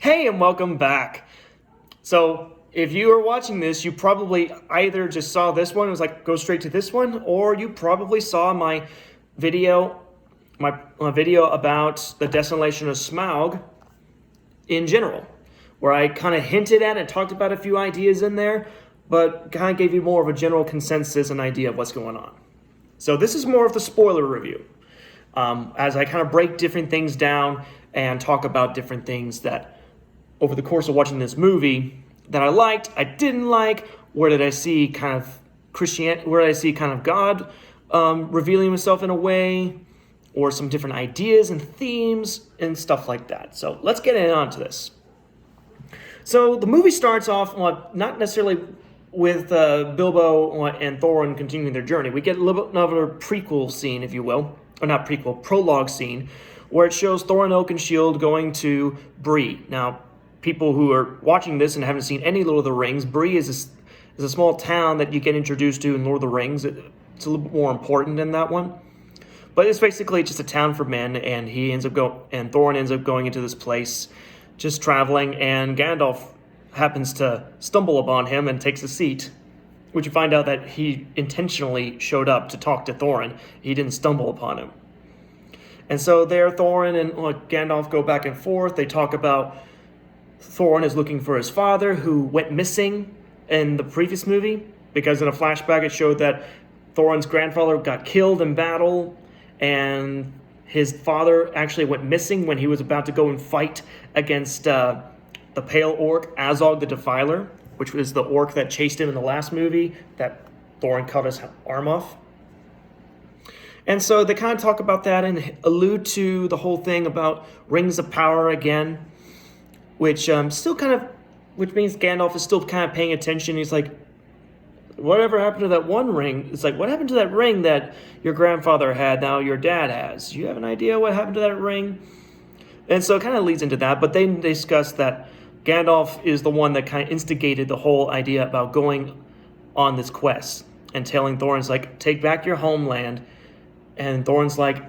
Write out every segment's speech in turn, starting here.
Hey, and welcome back. So, if you are watching this, you probably either just saw this one, it was like, go straight to this one, or you probably saw my video, my video about the Desolation of Smaug in general, where I kind of hinted at and talked about a few ideas in there, but kind of gave you more of a general consensus and idea of what's going on. So this is more of the spoiler review, as I kind of break different things down and talk about different things that over the course of watching this movie that I liked, I didn't like, where did I see kind of Christianity, where did I see kind of God revealing himself in a way, or some different ideas and themes and stuff like that. So let's get on to this. So the movie starts off not necessarily with Bilbo and Thorin continuing their journey. We get a little bit of a prequel scene, if you will, or not prequel, prologue scene, where it shows Thorin Oakenshield going to Bree. Now, people who are watching this and haven't seen any Lord of the Rings, Bree is a small town that you get introduced to in Lord of the Rings. It's a little bit more important in that one. But it's basically just a town for men, and Thorin ends up going into this place, just traveling, and Gandalf happens to stumble upon him and takes a seat, which you find out that he intentionally showed up to talk to Thorin. He didn't stumble upon him. And so there, Thorin and Gandalf go back and forth. They talk about Thorin is looking for his father, who went missing in the previous movie, because in a flashback it showed that Thorin's grandfather got killed in battle, and his father actually went missing when he was about to go and fight against the Pale Orc, Azog the Defiler, which was the orc that chased him in the last movie, that Thorin cut his arm off. And so they kind of talk about that and allude to the whole thing about rings of power again, which means Gandalf is still kind of paying attention. He's like, whatever happened to that one ring? It's like, what happened to that ring that your grandfather had, now your dad has? You have an idea what happened to that ring? And so it kind of leads into that, but they discuss that Gandalf is the one that kind of instigated the whole idea about going on this quest and telling Thorin's like, take back your homeland. And Thorin's like,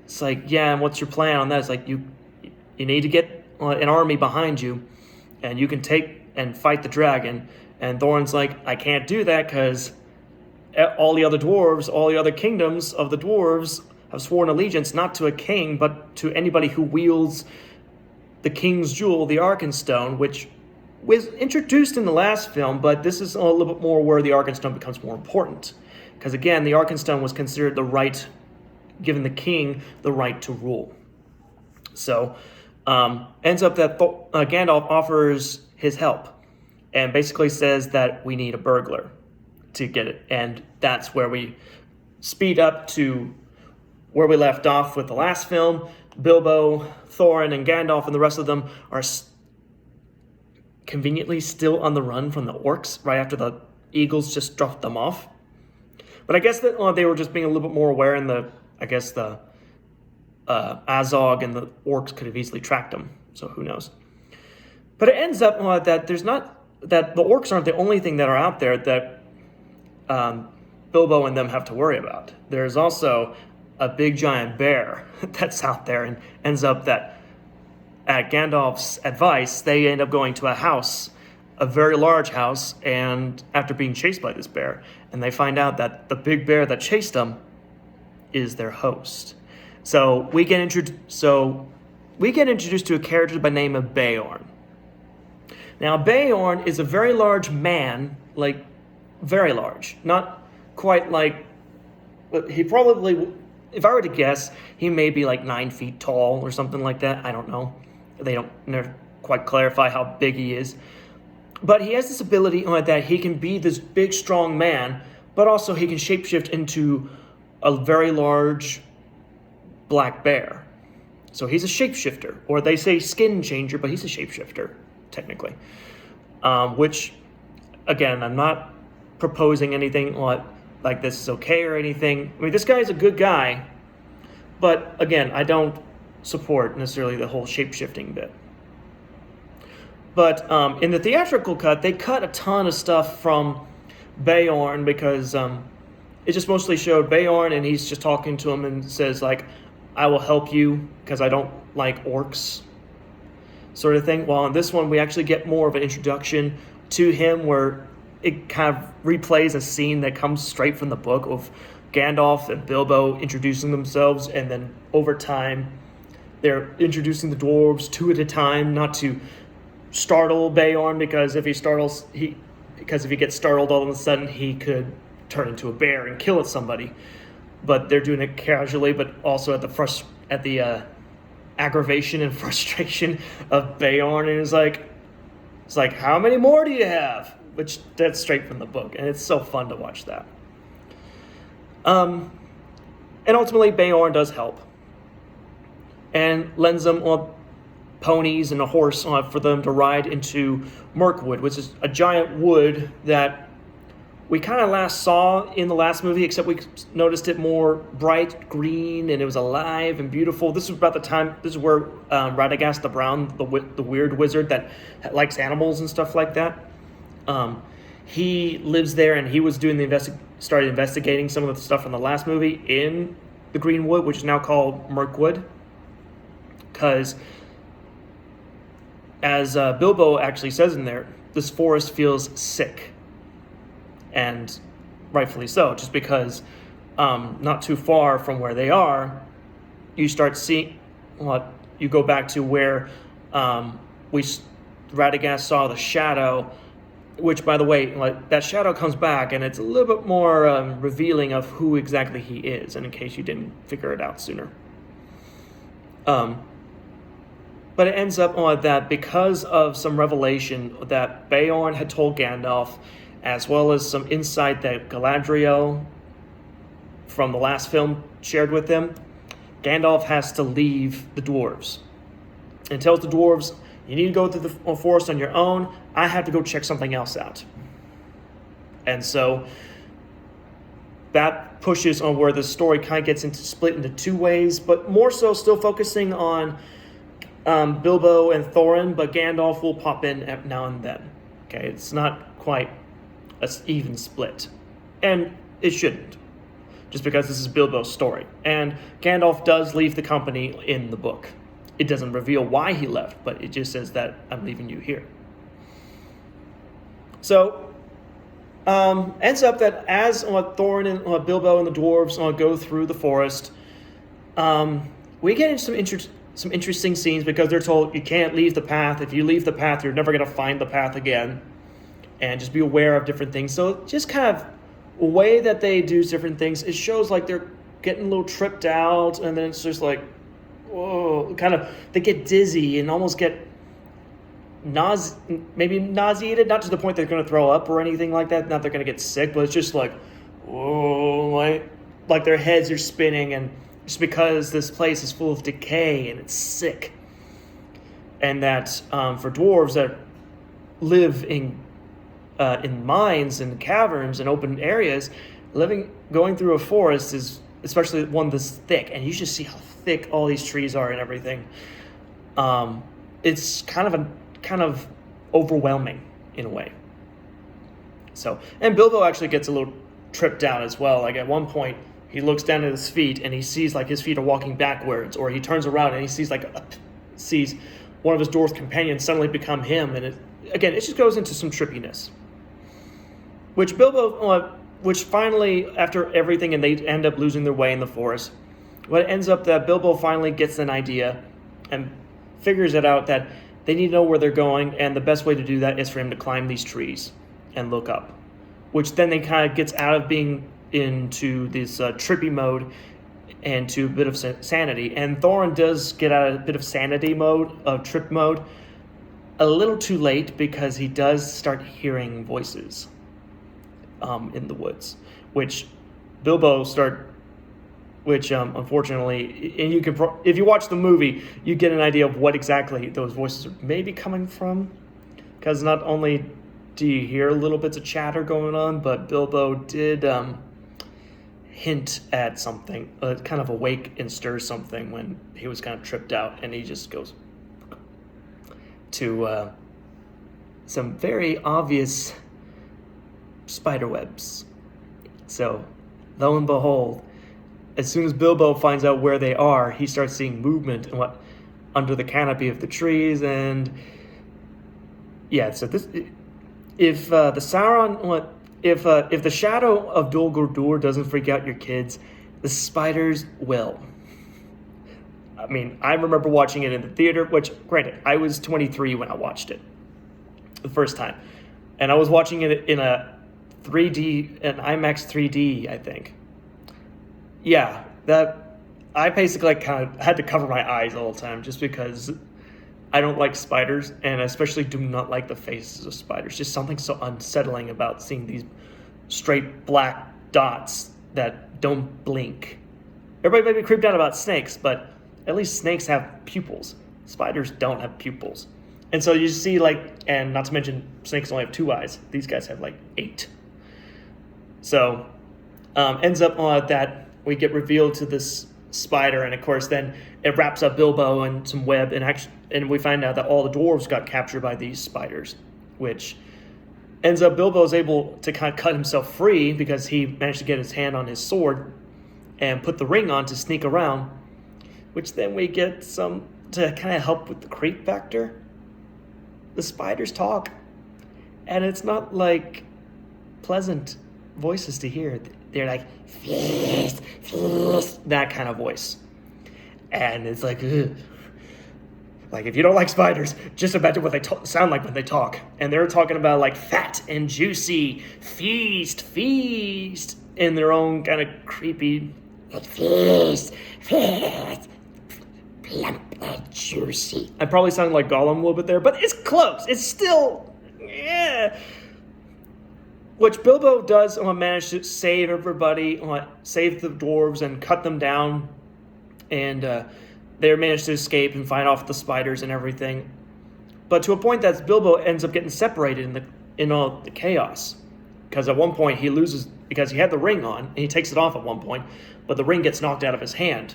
it's like, yeah, and what's your plan on that? It's like, you need to get an army behind you, and you can take and fight the dragon. And Thorin's like, I can't do that because all the other dwarves, all the other kingdoms of the dwarves have sworn allegiance not to a king, but to anybody who wields the king's jewel, the Arkenstone, which was introduced in the last film, but this is a little bit more where the Arkenstone becomes more important. Because again, the Arkenstone was considered giving the king the right to rule. So, ends up that Gandalf offers his help and basically says that we need a burglar to get it. And that's where we speed up to where we left off with the last film. Bilbo, Thorin, and Gandalf and the rest of them are conveniently still on the run from the orcs right after the eagles just dropped them off. But I guess that they were just being a little bit more aware, and the Azog and the orcs could have easily tracked them. So who knows? But it ends up that the orcs aren't the only thing that are out there that Bilbo and them have to worry about. There's also a big giant bear that's out there, and ends up that at Gandalf's advice, they end up going to a house, a very large house, and after being chased by this bear, and they find out that the big bear that chased them is their host. So we get introduced to a character by the name of Beorn. Now, Beorn is a very large man, like very large, not quite like, he probably, if I were to guess, he may be like 9 feet tall or something like that. I don't know. They don't never quite clarify how big he is. But he has this ability that he can be this big, strong man, but also he can shapeshift into a very large black bear. So he's a shapeshifter, or they say skin changer, but he's a shapeshifter, technically. Which, again, I'm not proposing anything like this is okay or anything. I mean, this guy's a good guy, but again, I don't support necessarily the whole shapeshifting bit. But in the theatrical cut, they cut a ton of stuff from Beorn because it just mostly showed Beorn, and he's just talking to him and says, like, I will help you because I don't like orcs. sort of thing. While in this one, we actually get more of an introduction to him where it kind of replays a scene that comes straight from the book of Gandalf and Bilbo introducing themselves, and then over time, they're introducing the dwarves two at a time, not to startle Beorn, because if he gets startled all of a sudden, he could turn into a bear and kill somebody. But they're doing it casually, but also at the aggravation and frustration of Beorn, and it's like, how many more do you have? Which that's straight from the book, and it's so fun to watch that. And ultimately, Beorn does help, and lends them ponies and a horse for them to ride into Mirkwood, which is a giant wood that we kind of last saw in the last movie, except we noticed it more bright green, and it was alive and beautiful. This is where Radagast the Brown, the weird wizard that likes animals and stuff like that, he lives there, and he was doing started investigating some of the stuff from the last movie in the Greenwood, which is now called Mirkwood, because as Bilbo actually says in there, this forest feels sick. And rightfully so, just because not too far from where they are, you start seeing, you go back to where Radagast saw the shadow, which, by the way, that shadow comes back, and it's a little bit more revealing of who exactly he is, and in case you didn't figure it out sooner. But it ends up that because of some revelation that Beorn had told Gandalf, as well as some insight that Galadriel from the last film shared with them, Gandalf has to leave the dwarves and tells the dwarves, you need to go through the forest on your own. I have to go check something else out. And so that pushes on where the story kind of gets split into two ways, but more so still focusing on Bilbo and Thorin, but Gandalf will pop in now and then. Okay, it's not quite an even split. And it shouldn't, just because this is Bilbo's story. And Gandalf does leave the company in the book. It doesn't reveal why he left, but it just says that I'm leaving you here. So, ends up that as Thorin and Bilbo and the dwarves go through the forest, we get into some interesting scenes, because they're told you can't leave the path. If you leave the path, you're never going to find the path again. And just be aware of different things. So just kind of a way that they do different things, it shows like they're getting a little tripped out, and then it's just like, whoa, they get dizzy and almost get maybe nauseated, not to the point they're going to throw up or anything like that, not they're going to get sick, but it's just like, whoa, like their heads are spinning, and just because this place is full of decay and it's sick. And that for dwarves that live in mines and caverns and open areas, going through a forest is, especially one this thick, and you just see how thick all these trees are and everything. It's kind of overwhelming in a way. So, and Bilbo actually gets a little tripped out as well. Like at one point, he looks down at his feet and he sees like his feet are walking backwards, or he turns around and he sees one of his dwarf companions suddenly become him, and it just goes into some trippiness. Which finally, after everything, and they end up losing their way in the forest, but it ends up that Bilbo finally gets an idea and figures it out that they need to know where they're going, and the best way to do that is for him to climb these trees and look up, which then they kind of gets out of being into this trippy mode and to a bit of sanity. And Thorin does get out of a bit of sanity mode, of trip mode, a little too late, because he does start hearing voices in the woods, which unfortunately, and you can, if you watch the movie, you get an idea of what exactly those voices are maybe coming from, because not only do you hear little bits of chatter going on, but Bilbo did hint at something, kind of awake and stir something when he was kind of tripped out, and he just goes to some very obvious spider webs. So, lo and behold, as soon as Bilbo finds out where they are, he starts seeing movement and under the canopy of the trees, and yeah. So this, if the Sauron, if the shadow of Dol Guldur doesn't freak out your kids, the spiders will. I mean, I remember watching it in the theater, which, granted, I was 23 when I watched it the first time. And I was watching it in an IMAX 3D, I think. Yeah, I basically kind of had to cover my eyes all the time just because I don't like spiders, and I especially do not like the faces of spiders. Just something so unsettling about seeing these straight black dots that don't blink. Everybody may be creeped out about snakes, but at least snakes have pupils. Spiders don't have pupils. And so you see, and not to mention, snakes only have 2 eyes. These guys have 8. So, ends up that we get revealed to this spider, and of course then it wraps up Bilbo in some web, and we find out that all the dwarves got captured by these spiders, which ends up Bilbo's able to kind of cut himself free because he managed to get his hand on his sword and put the ring on to sneak around, which then we get some to kind of help with the creep factor. The spiders talk, and it's not pleasant voices to hear. They're like, feast, feast, that kind of voice. And it's ugh. If you don't like spiders, just imagine what they sound like when they talk. And they're talking about fat and juicy, feast, feast, in their own kind of creepy, feast, feast, plump and juicy. I probably sound like Gollum a little bit there, but it's close. It's still, yeah. Which Bilbo does manage to save everybody, save the dwarves and cut them down. And they manage to escape and fight off the spiders and everything. But to a point that Bilbo ends up getting separated in all the chaos. Because at one point he loses, because he had the ring on, and he takes it off at one point, but the ring gets knocked out of his hand.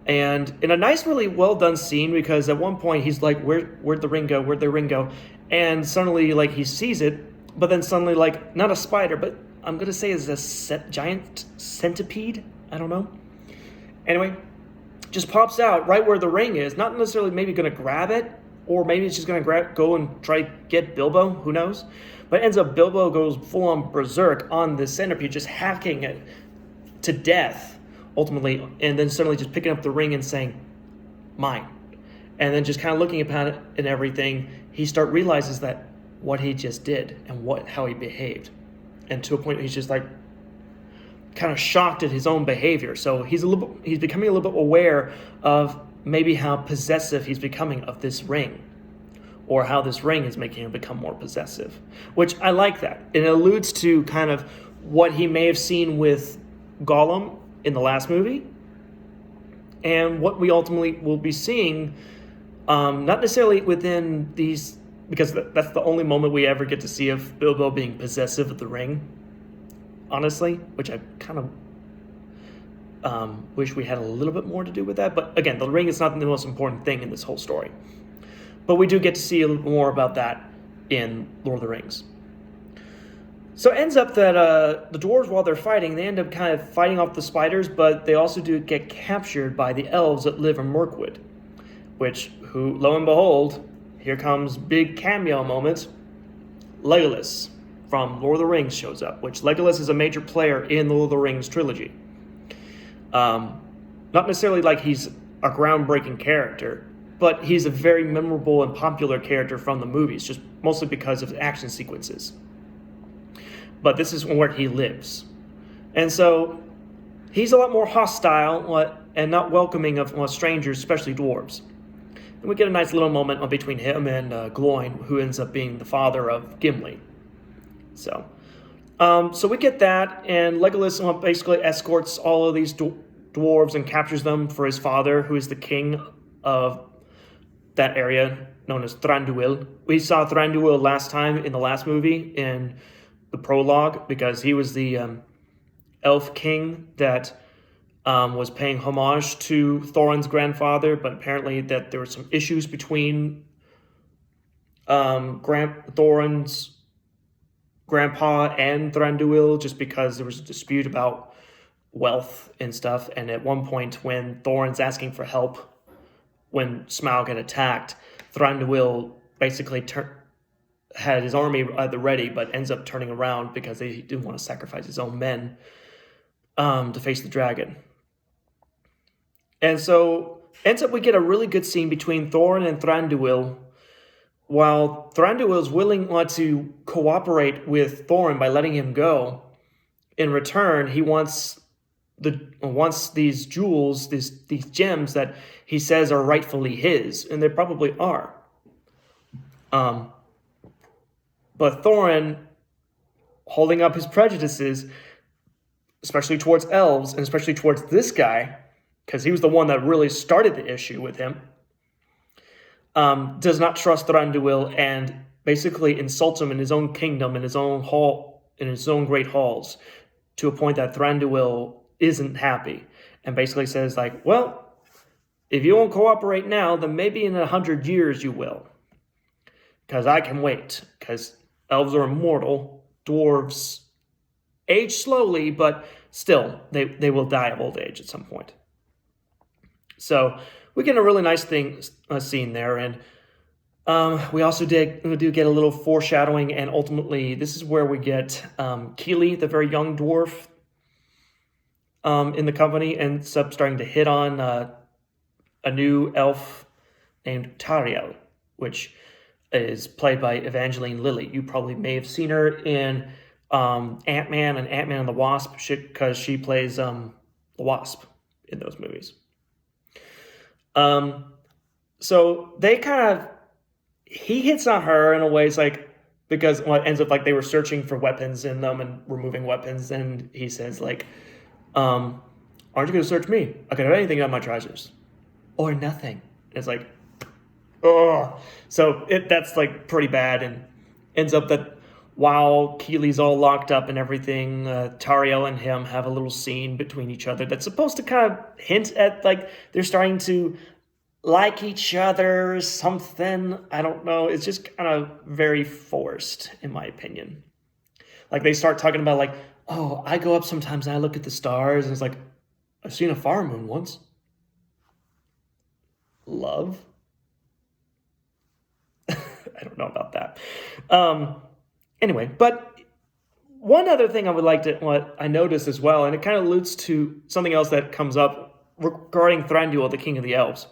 And in a nice, really well done scene, because at one point he's like, where'd the ring go? Where'd the ring go? And suddenly, he sees it, but then suddenly, not a spider, but I'm going to say it's a giant centipede? I don't know. Anyway, just pops out right where the ring is. Not necessarily maybe going to grab it, or maybe it's just going to go and try get Bilbo. Who knows? But ends up Bilbo goes full-on berserk on the centipede, just hacking it to death, ultimately, and then suddenly just picking up the ring and saying, mine. And then just kind of looking at it and everything, he realizes that what he just did and how he behaved. And to a point he's just kind of shocked at his own behavior. So he's becoming a little bit aware of maybe how possessive he's becoming of this ring, or how this ring is making him become more possessive, which I like that. It alludes to kind of what he may have seen with Gollum in the last movie, and what we ultimately will be seeing, not necessarily within these, because that's the only moment we ever get to see of Bilbo being possessive of the ring, honestly, which I kind of wish we had a little bit more to do with that. But again, the ring is not the most important thing in this whole story. But we do get to see a little more about that in Lord of the Rings. So it ends up that the dwarves, while they're fighting, they end up kind of fighting off the spiders, but they also do get captured by the elves that live in Mirkwood, who, lo and behold, here comes big cameo moment, Legolas from Lord of the Rings shows up, which Legolas is a major player in the Lord of the Rings trilogy. Not necessarily he's a groundbreaking character, but he's a very memorable and popular character from the movies, just mostly because of the action sequences. But this is where he lives. And so he's a lot more hostile and not welcoming of strangers, especially dwarves. And we get a nice little moment between him and Gloin, who ends up being the father of Gimli. So we get that, and Legolas basically escorts all of these dwarves and captures them for his father, who is the king of that area, known as Thranduil. We saw Thranduil last time in the last movie in the prologue, because he was the elf king that was paying homage to Thorin's grandfather, but apparently that there were some issues between Thorin's grandpa and Thranduil, just because there was a dispute about wealth and stuff. And at one point when Thorin's asking for help when Smaug had attacked, Thranduil basically had his army at the ready, but ends up turning around because he didn't want to sacrifice his own men to face the dragon. And so ends up we get a really good scene between Thorin and Thranduil, while Thranduil is willing to cooperate with Thorin by letting him go. In return, he wants these jewels, these gems that he says are rightfully his, and they probably are. But Thorin, holding up his prejudices, especially towards elves, and especially towards this guy, because he was the one that really started the issue with him, does not trust Thranduil and basically insults him in his own kingdom, in his own hall, in his own great halls, to a point that Thranduil isn't happy, and basically says like, well, if you won't cooperate now, then maybe in 100 years you will, because I can wait, because elves are immortal, dwarves age slowly, but still, they will die of old age at some point. So we get a really nice scene there, and we also do get a little foreshadowing, and ultimately this is where we get Keely, the very young dwarf, in the company, ends up starting to hit on a new elf named Tariel, which is played by Evangeline Lilly. You probably may have seen her in Ant-Man and Ant-Man and the Wasp, because she plays the Wasp in those movies. So he hits on her in a way, it's like, because it ends up like they were searching for weapons in them and removing weapons, and he says like, aren't you going to search me? I could have anything on my trousers. Or nothing. It's like, oh. So that's like pretty bad, and ends up that while Keely's all locked up and everything, Tariel and him have a little scene between each other that's supposed to kind of hint at like they're starting to like each other or something. I don't know. It's just kind of very forced, in my opinion. Like they start talking about like, oh, I go up sometimes and I look at the stars, and it's like, I've seen a fire moon once. Love? I don't know about that. Anyway, but one other thing I would like to, what I noticed as well, and it kind of alludes to something else that comes up regarding Thranduil, the king of the elves,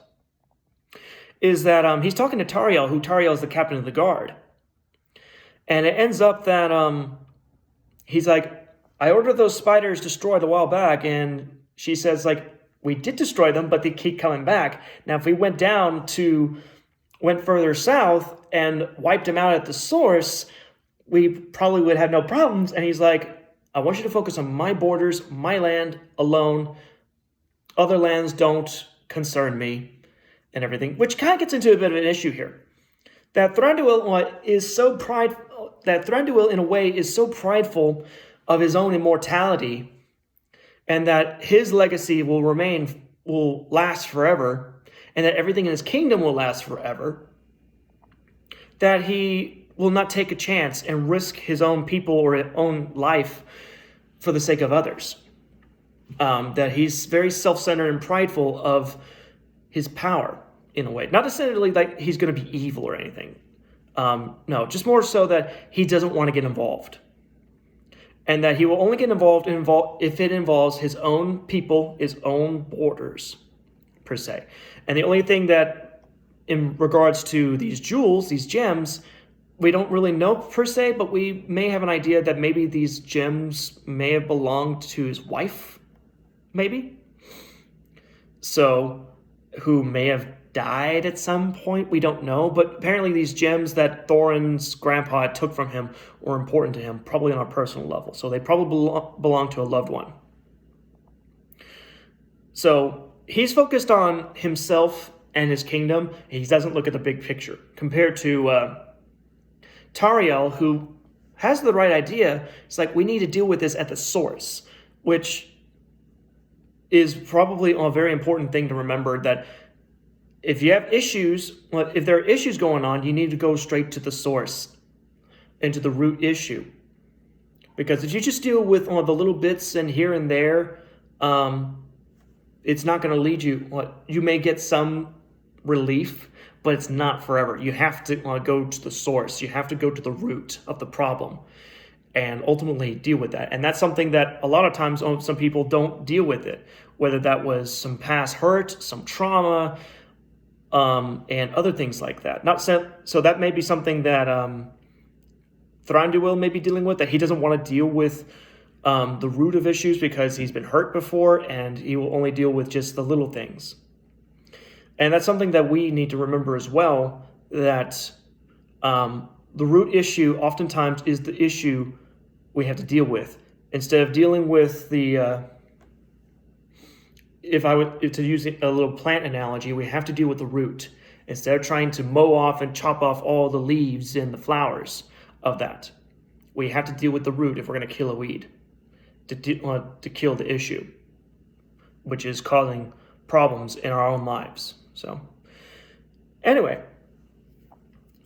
is that he's talking to Tariel, who Tariel is the captain of the guard. And it ends up that he's like, I ordered those spiders destroyed a while back, and she says, like, we did destroy them, but they keep coming back. Now, if we went further south and wiped them out at the source, we probably would have no problems. And he's like, I want you to focus on my borders, my land alone. Other lands don't concern me and everything, which kind of gets into a bit of an issue here. That Thranduil is so prideful, that Thranduil in a way is so prideful of his own immortality, and that his legacy will last forever, and that everything in his kingdom will last forever, that he will not take a chance and risk his own people or his own life for the sake of others. That he's very self-centered and prideful of his power, in a way. Not necessarily like he's going to be evil or anything. No, just more so that he doesn't want to get involved. And that he will only get involved if it involves his own people, his own borders, per se. And the only thing that, in regards to these jewels, these gems, we don't really know per se, but we may have an idea that maybe these gems may have belonged to his wife, maybe. So, who may have died at some point, we don't know. But apparently these gems that Thorin's grandpa took from him were important to him, probably on a personal level. So they probably belong to a loved one. So he's focused on himself and his kingdom. He doesn't look at the big picture. Compared to Tariel, who has the right idea. It's like, we need to deal with this at the source, which is probably a very important thing to remember, that if you have issues, if there are issues going on, you need to go straight to the source and to the root issue. Because if you just deal with the little bits and here and there, it's not going to lead you. You may get some relief, but it's not forever. You have to go to the source. You have to go to the root of the problem and ultimately deal with that. And that's something that a lot of times some people don't deal with it, whether that was some past hurt, some trauma, and other things like that. So that may be something that Thranduil may be dealing with, that he doesn't want to deal with the root of issues because he's been hurt before, and he will only deal with just the little things. And that's something that we need to remember as well, that the root issue oftentimes is the issue we have to deal with. Instead of dealing with the, if I were to use a little plant analogy, we have to deal with the root. Instead of trying to mow off and chop off all the leaves and the flowers of that, we have to deal with the root if we're going to kill a weed, to kill the issue, which is causing problems in our own lives. So, anyway,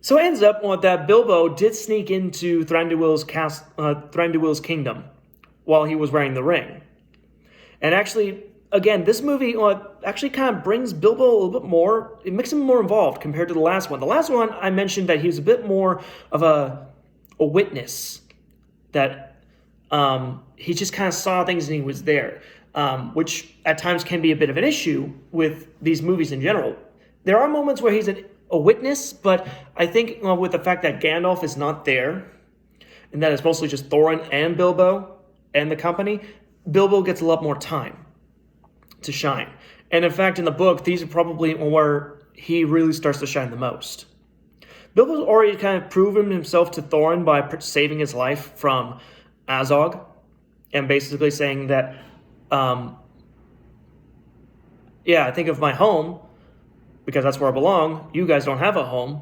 so it ends up that Bilbo did sneak into Thranduil's kingdom while he was wearing the ring. And actually, again, this movie actually kind of brings Bilbo a little bit more, it makes him more involved compared to the last one. The last one, I mentioned that he was a bit more of a witness, that he just kind of saw things and he was there, which at times can be a bit of an issue with these movies in general. There are moments where he's a witness, but I think with the fact that Gandalf is not there, and that it's mostly just Thorin and Bilbo and the company, Bilbo gets a lot more time to shine. And in fact, in the book, these are probably where he really starts to shine the most. Bilbo's already kind of proven himself to Thorin by saving his life from Azog, and basically saying that, I think of my home, because that's where I belong. You guys don't have a home,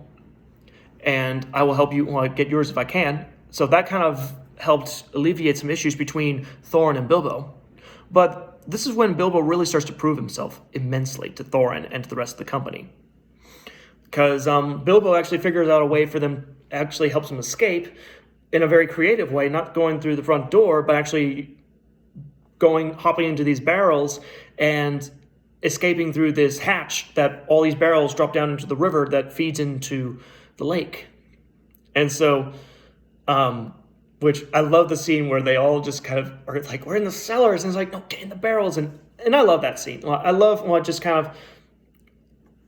and I will help you get yours if I can. So that kind of helped alleviate some issues between Thorin and Bilbo. But this is when Bilbo really starts to prove himself immensely to Thorin and to the rest of the company. Because Bilbo actually figures out a way for them, actually helps him escape in a very creative way, not going through the front door, but actually hopping into these barrels and escaping through this hatch that all these barrels drop down into the river that feeds into the lake. And so, which I love the scene where they all just kind of are like, we're in the cellars, and it's like, no, get in the barrels. And I love that scene. I love just kind of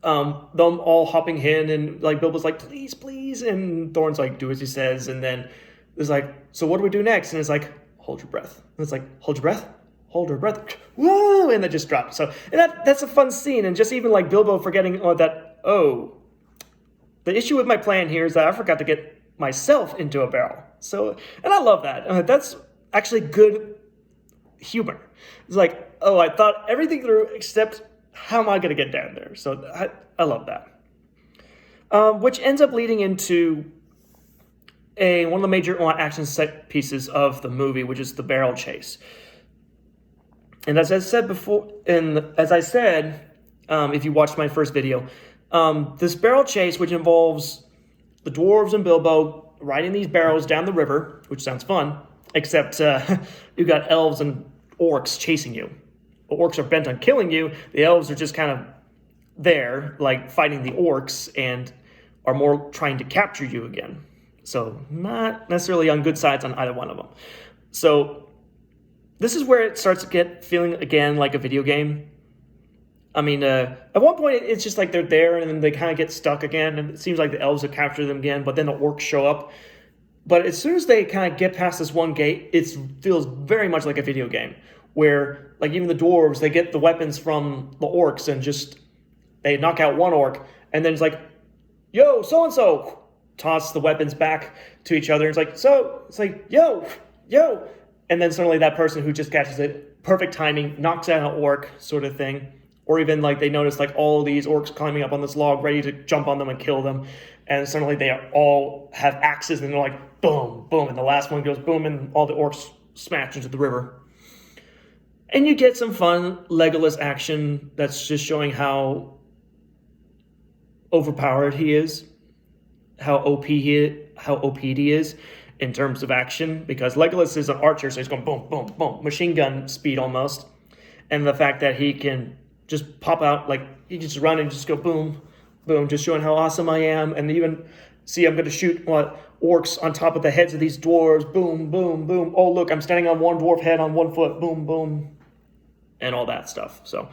them all hopping in, and like Bilbo's like, please, please, and Thorin's like, do as he says, and then it's like, so what do we do next? And it's like, hold your breath. And it's like, hold your breath, hold your breath, whoa, and that just dropped. So, and that's a fun scene, and just even like Bilbo forgetting that, the issue with my plan here is that I forgot to get myself into a barrel. So, and I love that. That's actually good humor. It's like, I thought everything through except how am I going to get down there? So I love that. Which ends up leading into one of the major action set pieces of the movie, which is the barrel chase. And as I said before, if you watched my first video, this barrel chase, which involves the dwarves and Bilbo riding these barrels down the river, which sounds fun, except you got elves and orcs chasing you. The orcs are bent on killing you. The elves are just kind of there, like fighting the orcs, and are more trying to capture you again. So not necessarily on good sides on either one of them. So this is where it starts to get feeling again like a video game. I mean, at one point it's just like they're there and then they kind of get stuck again, and it seems like the elves have captured them again, but then the orcs show up. But as soon as they kind of get past this one gate, it feels very much like a video game, where like even the dwarves, they get the weapons from the orcs and just they knock out one orc, and then it's like, yo, so-and-so, toss the weapons back to each other. It's like, yo, and then suddenly that person who just catches it, perfect timing, knocks out an orc sort of thing. Or even like they notice like all these orcs climbing up on this log, ready to jump on them and kill them. And suddenly they all have axes and they're like, boom, boom. And the last one goes boom, and all the orcs smash into the river. And you get some fun Legolas action that's just showing how overpowered he is, how OP he is in terms of action. Because Legolas is an archer, so he's going boom, boom, boom, machine gun speed almost. And the fact that he can just pop out, like, he can just run and just go boom, Boom, just showing how awesome I am. And even see, I'm going to shoot orcs on top of the heads of these dwarves. Boom, boom, boom. Oh, look, I'm standing on one dwarf head on one foot. Boom, boom, and all that stuff. So,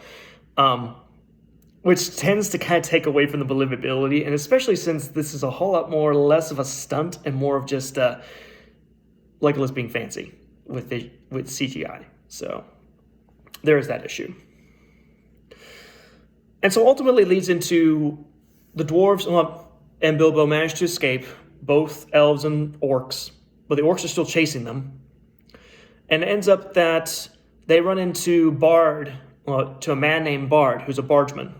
which tends to kind of take away from the believability, and especially since this is a whole lot more less of a stunt and more of just Legolas being fancy with CGI. So there is that issue. And so ultimately it leads into the dwarves and Bilbo manage to escape, both elves and orcs, but the orcs are still chasing them. And it ends up that they run into to a man named Bard, who's a bargeman.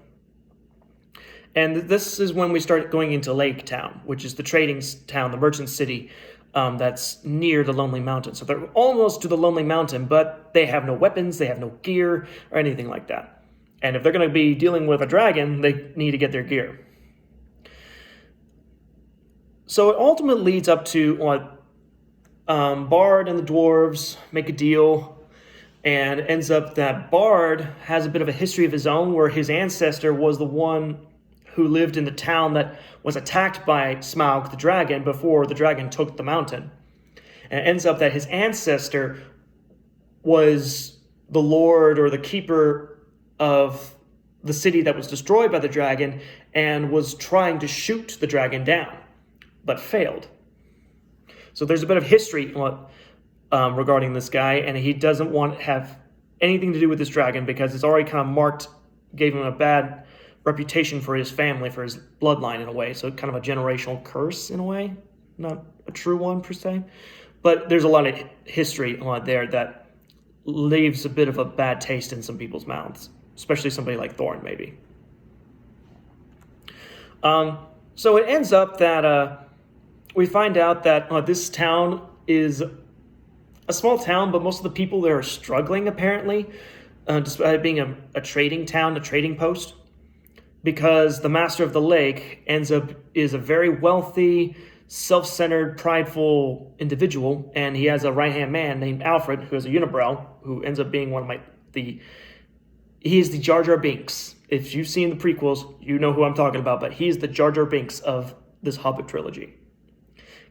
And this is when we start going into Lake Town, which is the trading town, the merchant city that's near the Lonely Mountain. So they're almost to the Lonely Mountain, but they have no weapons, they have no gear, or anything like that. And if they're going to be dealing with a dragon, they need to get their gear. So it ultimately leads up to Bard and the dwarves make a deal, and it ends up that Bard has a bit of a history of his own where his ancestor was the one who lived in the town that was attacked by Smaug the dragon before the dragon took the mountain. And it ends up that his ancestor was the lord or the keeper of the city that was destroyed by the dragon and was trying to shoot the dragon down, but failed. So there's a bit of history regarding this guy, and he doesn't want to have anything to do with this dragon because it's already kind of gave him a bad reputation for his family, for his bloodline in a way. So kind of a generational curse in a way, not a true one per se. But there's a lot of history there that leaves a bit of a bad taste in some people's mouths, especially somebody like Thorin, maybe. So it ends up that we find out that this town is a small town, but most of the people there are struggling, apparently, despite it being a trading town, a trading post, because the Master of the Lake is a very wealthy, self-centered, prideful individual, and he has a right-hand man named Alfred, who is a unibrow, who ends up being he is the Jar Jar Binks. If you've seen the prequels, you know who I'm talking about, but he's the Jar Jar Binks of this Hobbit trilogy.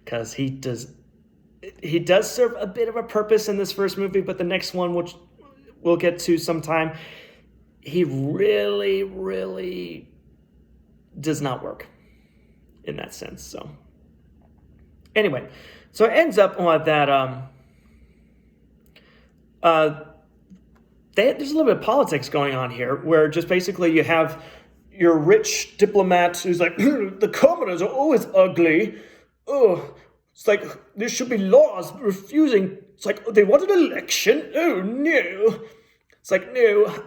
Because he does serve a bit of a purpose in this first movie, but the next one, which we'll get to sometime, he really, really does not work in that sense. So anyway, so it ends up that there's a little bit of politics going on here, where just basically you have your rich diplomat who's like, the commoners are always ugly. Oh, it's like there should be laws refusing. It's like they want an election. Oh no! It's like no.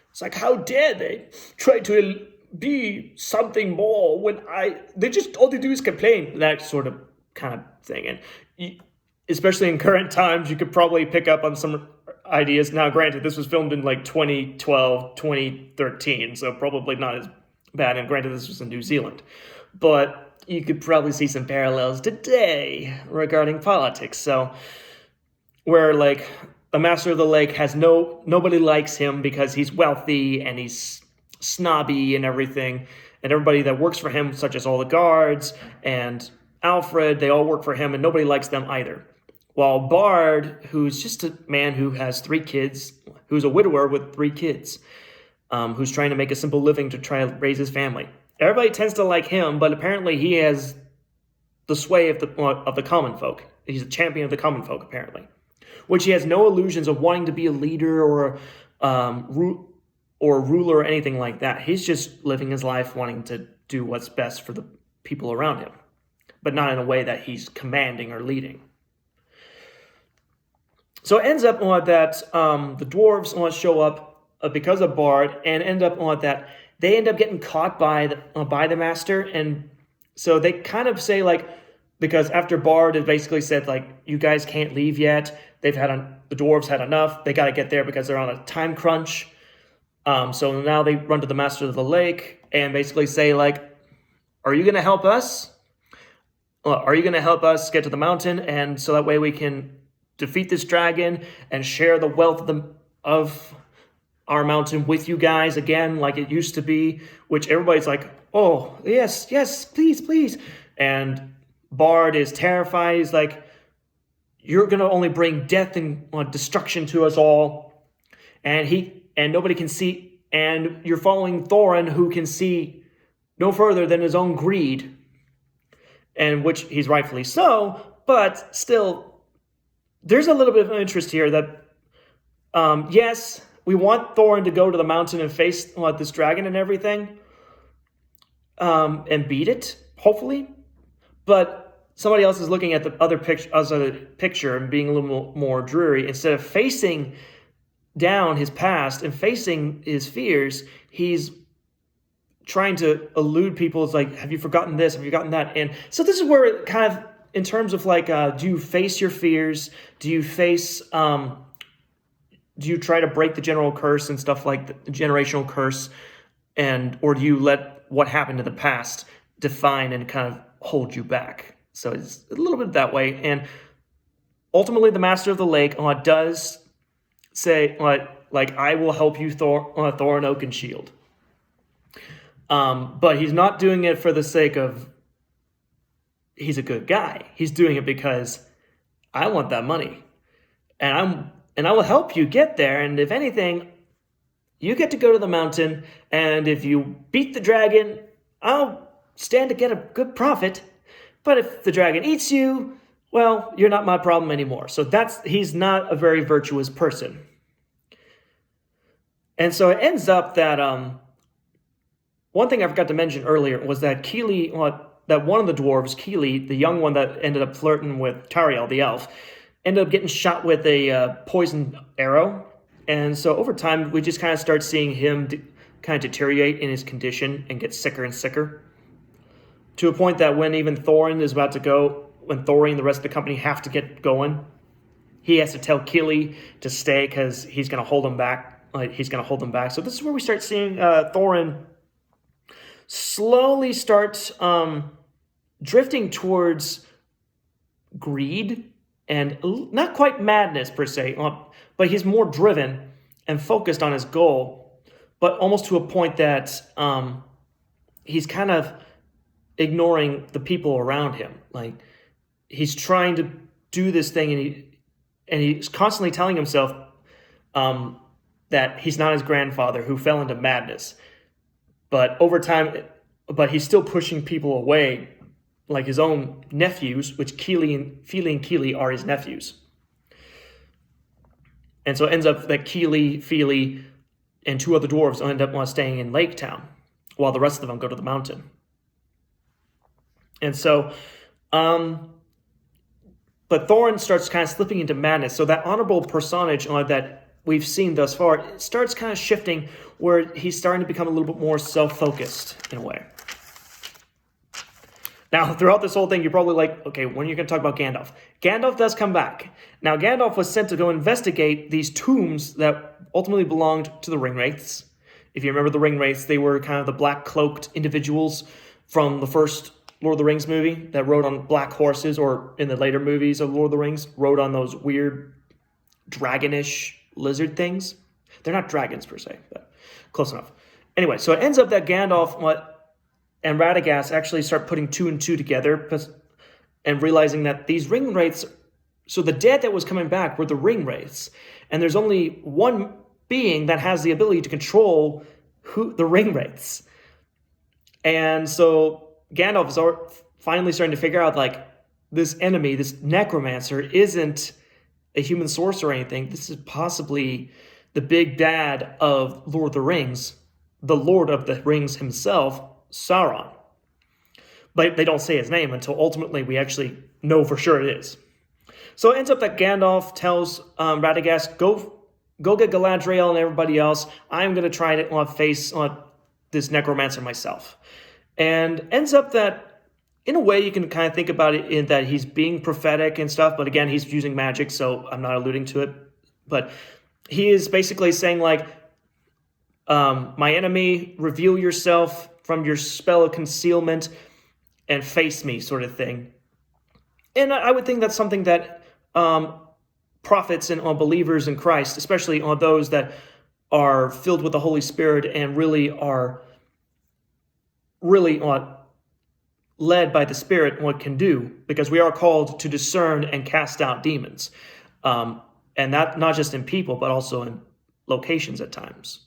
It's like how dare they try to be something more when they just all they do is complain. That sort of kind of thing, and especially in current times, you could probably pick up on some ideas. Now, granted, this was filmed in like 2012, 2013, so probably not as bad. And granted, this was in New Zealand, but you could probably see some parallels today regarding politics. So, where like the Master of the Lake has nobody likes him because he's wealthy and he's snobby and everything, and everybody that works for him, such as all the guards and Alfred, they all work for him, and nobody likes them either. While Bard, who's just a man who has 3 kids, who's a widower with 3 kids, who's trying to make a simple living to try to raise his family. Everybody tends to like him, but apparently he has the sway of the common folk. He's a champion of the common folk, apparently. Which he has no illusions of wanting to be a leader or ruler or anything like that. He's just living his life wanting to do what's best for the people around him, but not in a way that he's commanding or leading. So it ends up that the dwarves show up because of Bard, and end up that they end up getting caught by the Master, and so they kind of say like, because after Bard has basically said like, you guys can't leave yet, the dwarves had enough, they got to get there because they're on a time crunch. So now they run to the Master of the Lake and basically say like, are you going to help us? Are you going to help us get to the mountain, and so that way we can defeat this dragon and share the wealth of our mountain with you guys again, like it used to be? Which everybody's like, oh, yes, yes, please, please. And Bard is terrified. He's like, you're going to only bring death and destruction to us all. And nobody can see. And you're following Thorin, who can see no further than his own greed. And which he's rightfully so. But still, there's a little bit of interest here that, yes, we want Thorin to go to the mountain and face this dragon and everything. And beat it, hopefully. But somebody else is looking at the other picture and being a little more dreary. Instead of facing down his past and facing his fears, he's trying to elude people. It's like, have you forgotten this? Have you forgotten that? And so this is where it kind of, in terms of like, do you face your fears? Do you face, do you try to break the general curse and stuff like the generational curse? Or do you let what happened in the past define and kind of hold you back? So it's a little bit that way. And ultimately, the Master of the Lake does say, like, I will help you, Thorin Oakenshield. But he's not doing it for the sake of he's a good guy. He's doing it because I want that money. And I will help you get there. And if anything, you get to go to the mountain. And if you beat the dragon, I'll stand to get a good profit. But if the dragon eats you, well, you're not my problem anymore. So he's not a very virtuous person. And so it ends up that one thing I forgot to mention earlier was that Keely, that one of the dwarves, Keely, the young one that ended up flirting with Tariel, the elf, ended up getting shot with a poisoned arrow. And so over time, we just kind of start seeing him kind of deteriorate in his condition and get sicker and sicker. To a point that when even Thorin is about to go, when Thorin and the rest of the company have to get going, he has to tell Keely to stay because he's going to hold him back. So this is where we start seeing Thorin slowly start drifting towards greed and not quite madness per se, but he's more driven and focused on his goal, but almost to a point that he's kind of ignoring the people around him. Like, he's trying to do this thing, and he's constantly telling himself that he's not his grandfather who fell into madness. But over time, he's still pushing people away, like his own nephews, which Feely and Keely are his nephews. And so it ends up that Keely, Feely, and two other dwarves end up staying in Lake Town, while the rest of them go to the mountain. And so, but Thorin starts kind of slipping into madness. So that honorable personage that we've seen thus far starts kind of shifting, where he's starting to become a little bit more self-focused in a way. Now, throughout this whole thing, you're probably like, okay, when are you going to talk about Gandalf? Gandalf does come back. Now, Gandalf was sent to go investigate these tombs that ultimately belonged to the Ringwraiths. If you remember the Ringwraiths, they were kind of the black-cloaked individuals from the first Lord of the Rings movie that rode on black horses, or in the later movies of Lord of the Rings, rode on those weird dragonish lizard things. They're not dragons per se, but close enough. Anyway, so it ends up that Gandalf and Radagast actually start putting two and two together and realizing that these Ringwraiths, so the dead that was coming back were the Ringwraiths, and there's only one being that has the ability to control the Ringwraiths. And so Gandalf is finally starting to figure out, like, this enemy, this necromancer, isn't a human sorcerer or anything. This is possibly the big bad of Lord of the Rings, the Lord of the Rings himself, Sauron. But they don't say his name until ultimately we actually know for sure it is. So it ends up that Gandalf tells Radagast, go get Galadriel and everybody else. I'm going to try to face this necromancer myself. And ends up that, in a way, you can kind of think about it in that he's being prophetic and stuff, but again, he's using magic, so I'm not alluding to it. But he is basically saying, like, my enemy, reveal yourself from your spell of concealment and face me, sort of thing. And I would think that's something that prophets and believers in Christ, especially on those that are filled with the Holy Spirit and really are really led by the Spirit what can do, because we are called to discern and cast out demons. And that not just in people, but also in locations at times.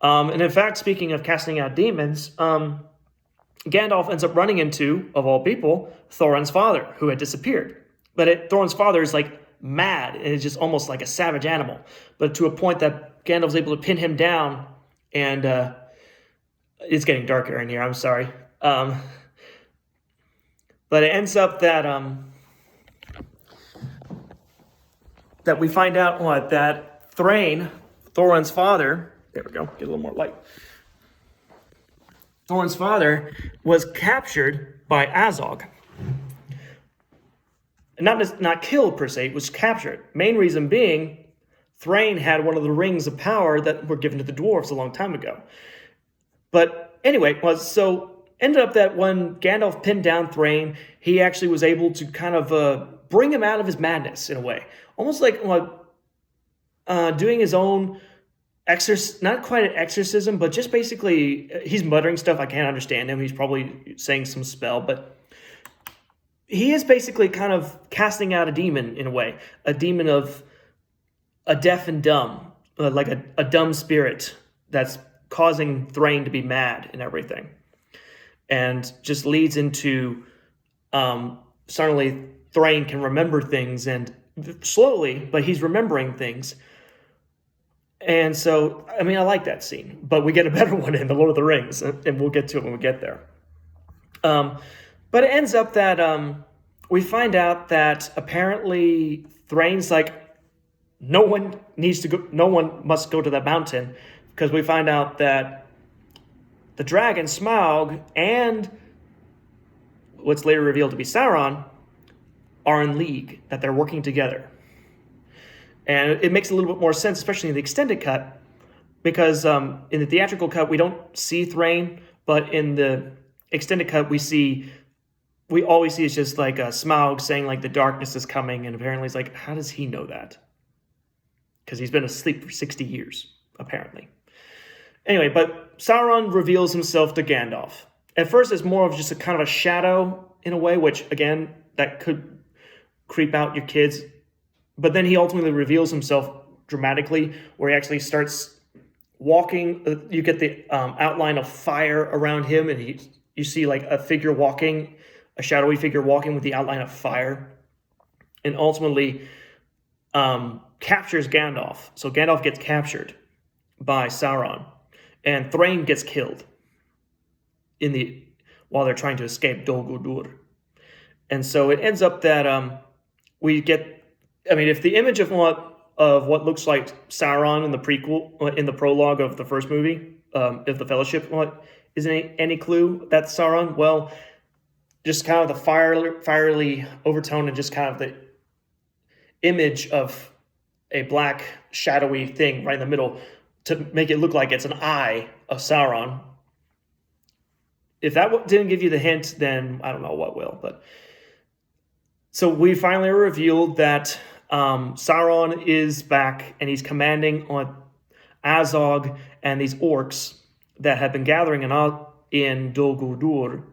And in fact, speaking of casting out demons, Gandalf ends up running into, of all people, Thorin's father, who had disappeared. But Thorin's father is like mad, and is just almost like a savage animal. But to a point that Gandalf's able to pin him down, and it's getting darker in here, I'm sorry. But it ends up that that we find out that Thrain, Thorin's father, there we go, get a little more light. Thorin's father was captured by Azog. Not killed per se, was captured. Main reason being, Thrain had one of the rings of power that were given to the dwarves a long time ago. But anyway, so ended up that when Gandalf pinned down Thrain, he actually was able to kind of bring him out of his madness in a way. Almost like doing his own not quite an exorcism, but just basically, he's muttering stuff. I can't understand him. He's probably saying some spell, but he is basically kind of casting out a demon in a way, a demon of a deaf and dumb, like a dumb spirit that's causing Thrain to be mad and everything. And just leads into suddenly Thrain can remember things, and slowly, but he's remembering things. And so, I mean, I like that scene, but we get a better one in The Lord of the Rings, and we'll get to it when we get there. But it ends up that we find out that apparently Thrain's like, no one must go to that mountain, because we find out that the dragon Smaug and what's later revealed to be Sauron are in league, that they're working together. And it makes a little bit more sense, especially in the extended cut, because in the theatrical cut, we don't see Thrain, but in the extended cut, we always see it's just like Smaug saying like the darkness is coming, and apparently it's like, how does he know that? Because he's been asleep for 60 years, apparently. Anyway, but Sauron reveals himself to Gandalf. At first, it's more of just a kind of a shadow in a way, which, again, that could creep out your kids. But then he ultimately reveals himself dramatically, where he actually starts walking. You get the outline of fire around him, and you see like a figure walking, a shadowy figure walking with the outline of fire. And ultimately captures Gandalf. So Gandalf gets captured by Sauron, and Thrain gets killed while they're trying to escape Dol Guldur. And so it ends up that we get. I mean, if the image of what looks like Sauron in the prologue of the first movie, of the Fellowship, isn't any clue that's Sauron? Well, just kind of the fiery overtone, and just kind of the image of a black shadowy thing right in the middle to make it look like it's an eye of Sauron. If that didn't give you the hint, then I don't know what will. But so we finally revealed that Sauron is back, and he's commanding on Azog and these orcs that have been gathering in Dol Guldur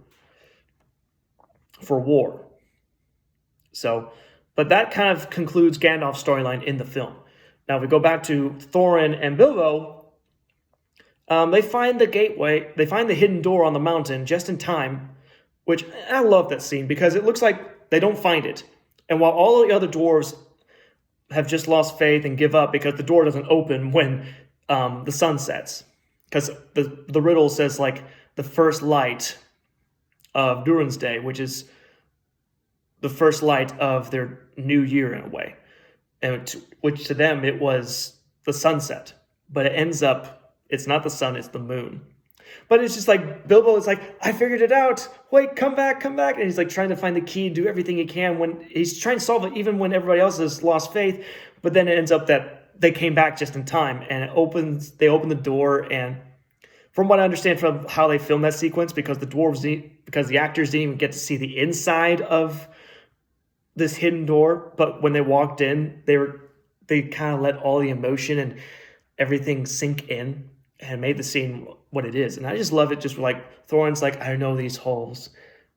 for war. So, but that kind of concludes Gandalf's storyline in the film. Now, if we go back to Thorin and Bilbo, they find the gateway, they find the hidden door on the mountain just in time, which I love that scene because it looks like they don't find it. And while all the other dwarves have just lost faith and give up because the door doesn't open when the sun sets. Because the riddle says like the first light of Durin's Day, which is the first light of their new year in a way. And which to them it was the sunset. But it ends up, it's not the sun, it's the moon. But it's just like, Bilbo is like, I figured it out. Wait, come back. And he's like trying to find the key and do everything he can when he's trying to solve it, even when everybody else has lost faith. But then it ends up that they came back just in time, and they open the door. And from what I understand from how they filmed that sequence, because the actors didn't even get to see the inside of this hidden door, but when they walked in, they kind of let all the emotion and everything sink in. and made the scene what it is. And I just love it. Just like Thorin's like, I know these holes.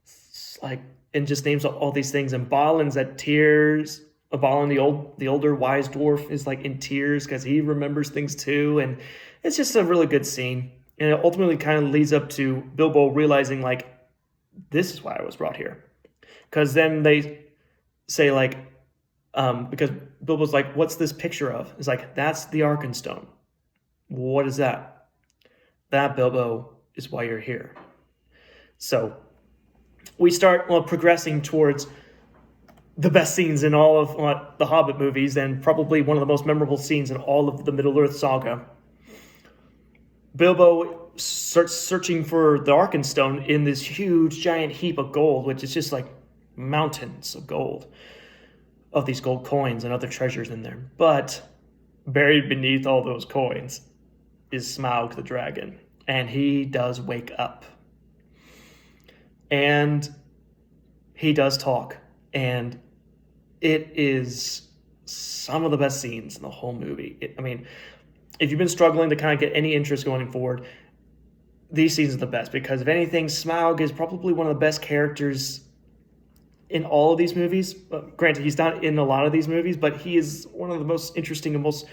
It's like, and just names all these things. And Balin's at tears. Balin, the older wise dwarf, is like in tears because he remembers things too. And it's just a really good scene. And it ultimately kind of leads up to Bilbo realizing like, this is why I was brought here. Because then they say like, because Bilbo's like, what's this picture of? It's like, that's the Arkenstone. What is that? That, Bilbo, is why you're here. So we start progressing towards the best scenes in all of the Hobbit movies, and probably one of the most memorable scenes in all of the Middle-earth saga. Bilbo starts searching for the Arkenstone in this huge, giant heap of gold, which is just like mountains of gold, of these gold coins and other treasures in there. But buried beneath all those coins is Smaug the dragon, and he does wake up. And he does talk, and it is some of the best scenes in the whole movie. I mean, if you've been struggling to kind of get any interest going forward, these scenes are the best, because if anything, Smaug is probably one of the best characters in all of these movies. Granted, he's not in a lot of these movies, but he is one of the most interesting and most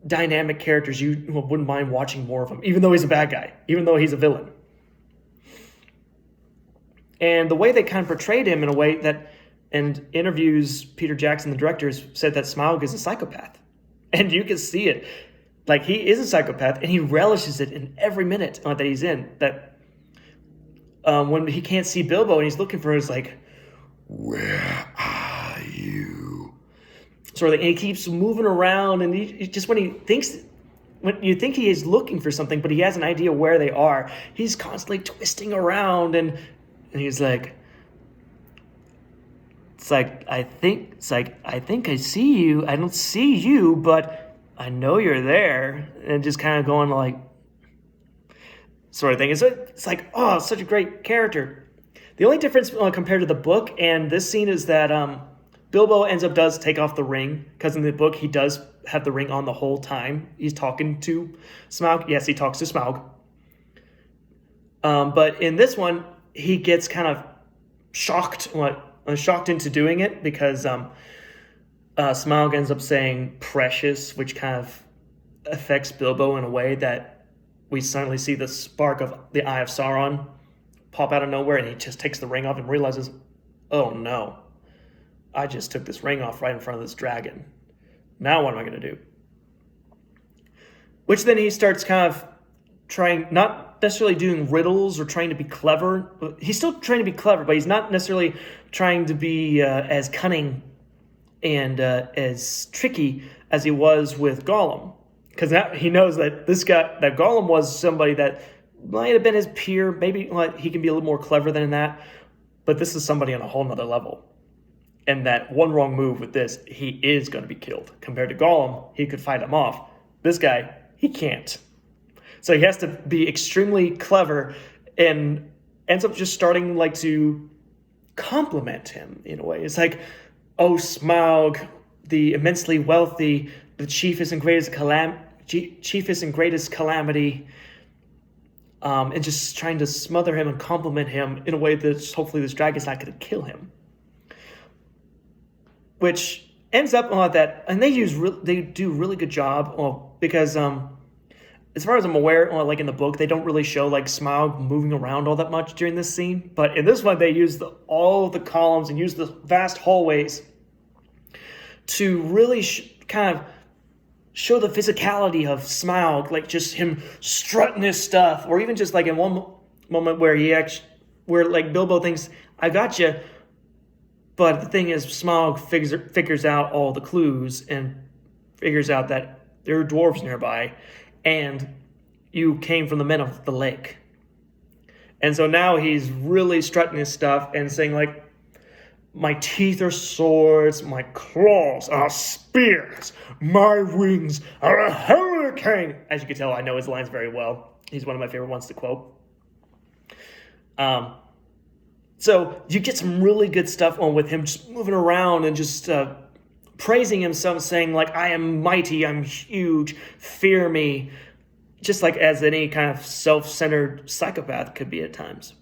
dynamic characters. You wouldn't mind watching more of him, even though he's a bad guy, even though he's a villain. And the way they kind of portrayed him in a way that, and interviews, Peter Jackson, the director, said that Smaug is a psychopath. And you can see it. Like, he is a psychopath, and he relishes it in every minute that he's in. That when he can't see Bilbo and he's looking for him, it's like, where are you? Sort of, and he keeps moving around, and he just when you think he is looking for something, but he has an idea where they are, he's constantly twisting around, and he's like, I think I see you. I don't see you, but I know you're there. And just kind of going like, sort of thing. It's like, oh, such a great character. The only difference compared to the book and this scene is that Bilbo does take off the ring, because in the book he does have the ring on the whole time he's talking to Smaug. Yes, he talks to Smaug. But in this one, he gets kind of shocked into doing it, because Smaug ends up saying precious, which kind of affects Bilbo in a way that we suddenly see the spark of the Eye of Sauron pop out of nowhere, and he just takes the ring off and realizes, oh no, I just took this ring off right in front of this dragon. Now what am I going to do? Which then he starts kind of trying, not necessarily doing riddles or trying to be clever. He's still trying to be clever, but he's not necessarily trying to be as cunning and as tricky as he was with Gollum. Because now he knows that that Gollum was somebody that might have been his peer. Maybe he can be a little more clever than that. But this is somebody on a whole nother level. And that one wrong move with this, he is going to be killed. Compared to Gollum, he could fight him off. This guy, he can't. So he has to be extremely clever, and ends up just starting to compliment him in a way. It's like, oh, Smaug, the immensely wealthy, the chiefest and greatest calamity, and just trying to smother him and compliment him in a way that hopefully this dragon's not going to kill him. Which ends up that, and they do a really good job, because as far as I'm aware, in the book, they don't really show Smaug moving around all that much during this scene. But in this one, they use all the columns and use the vast hallways to really kind of show the physicality of Smaug, just him strutting his stuff, or even just in one moment where Bilbo thinks, I got you. But the thing is, Smaug figures out all the clues and figures out that there are dwarves nearby, and you came from the men of the lake. And so now he's really strutting his stuff and saying my teeth are swords, my claws are spears, my wings are a hurricane. As you can tell, I know his lines very well. He's one of my favorite ones to quote. So you get some really good stuff on with him just moving around and just praising himself, saying I am mighty, I'm huge, fear me. just like as any kind of self-centered psychopath could be at times.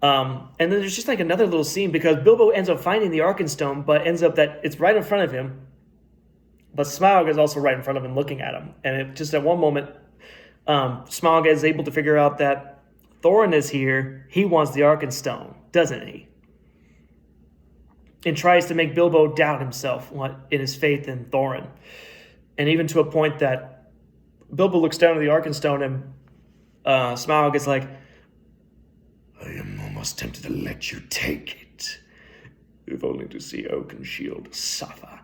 And then there's just like another little scene because Bilbo ends up finding the Arkenstone, but ends up that it's right in front of him. But Smaug is also right in front of him looking at him. And just at one moment, Smaug is able to figure out that Thorin is here. He wants the Arkenstone, doesn't he? And tries to make Bilbo doubt himself in his faith in Thorin. And even to a point that Bilbo looks down at the Arkenstone and Smaug is like, I am almost tempted to let you take it, if only to see Oakenshield suffer.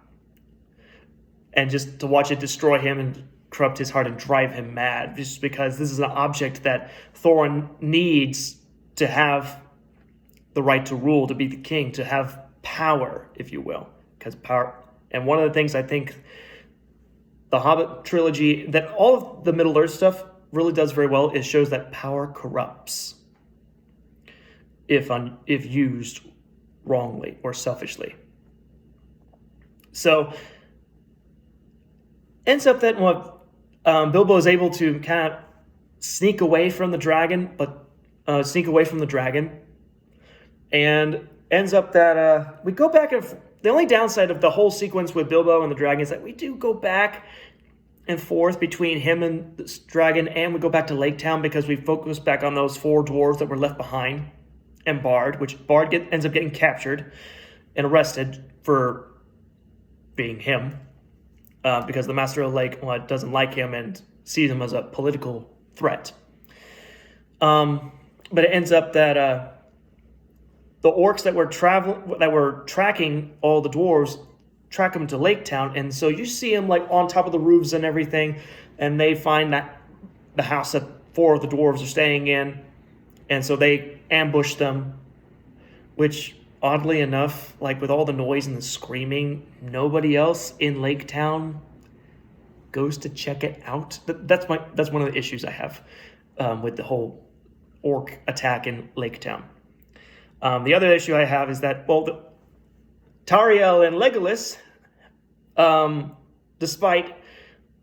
And just to watch it destroy him and corrupt his heart and drive him mad, just because this is an object that Thorin needs to have the right to rule, to be the king, to have power, if you will. Because power, and one of the things I think the Hobbit trilogy, that all of the Middle-earth stuff really does very well, is shows that power corrupts if used wrongly or selfishly. So ends up that Bilbo is able to kind of sneak away from the dragon, and ends up that we go back and the only downside of the whole sequence with Bilbo and the dragon is that we do go back and forth between him and this dragon, and we go back to Lake Town because we focus back on those 4 dwarves that were left behind, and Bard, which Bard ends up getting captured and arrested for being him, because the Master of the Lake doesn't like him and sees him as a political threat. But it ends up that the orcs that were tracking all the dwarves track them to Lake Town, and so you see them like on top of the roofs and everything, and they find that the house that 4 of the dwarves are staying in, and so they ambush them, which oddly enough, like with all the noise and the screaming, nobody else in Lake Town goes to check it out. That's one of the issues I have with the whole orc attack in Lake Town. The other issue I have is that, Tauriel and Legolas, despite